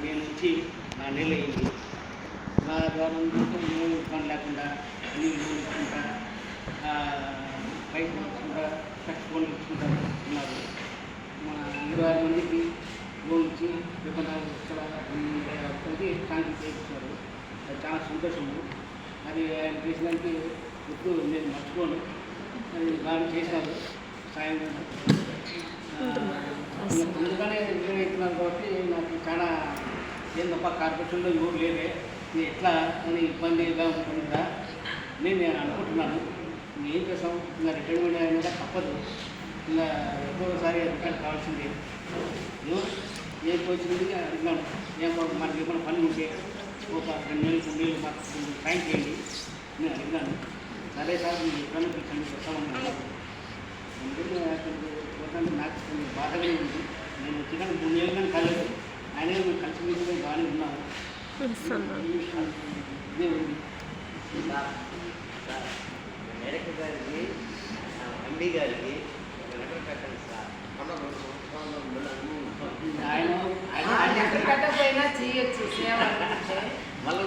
నేను వచ్చి నా నెల అయింది. నా ద్వారా లోన్ పని లేకుండా అన్ని లోన్ ఇచ్చుకుంటా బయట ఇచ్చుకుంటా కట్టుకొని ఇచ్చుకుంటా ఉన్నారు. మన 26 మందికి లోన్ ఇచ్చి విపణాలు ఇక్కడ శాంతి చేయించారు. అది చాలా సంతోషము. అది ఆయన చేసినానికి ఎప్పుడు నేను మర్చిపోను. అది బాగా చేశారు సాయం. ముందుగానే నిర్ణయిస్తున్నారు కాబట్టి నాకు చాలా ఏం తప్ప కార్పొరేషన్లో ఎవరు లేదే, నేను ఎట్లా అని ఇబ్బందిగా ఉంటుందా నేను అనుకుంటున్నాను. ఏం చేస్తాం, ఇంకా రిటైర్మెంట్ అయినా తప్పదు. ఇంకా ఎప్పుడోసారి రిటైర్ కావాల్సిందే. ఏం వచ్చింది అడిగినాను, మనకి ఏమైనా పని ఉంటే ఒక 2 నెలలు 3 నెలలు మాకు టైం చేయండి నేను అడిగినాను. సరే సార్ మీరు ఎప్పుడైనా పిలిచండి వస్తామన్నాను. అందుకని నాకు కొంచెం బాధగానే ఉంది. నేను వచ్చిన 3 నెలలు కానీ కాలేదు. ఆయన మేము కలిసి మీద బాగానే ఉన్నాము. ఇదే ఉంది. డైరెక్టర్ గారికి, ఎండి గారికి పెట్టండి సార్. ఆయన పెట్టకపోయినా చేయొచ్చు సేవ. మళ్ళీ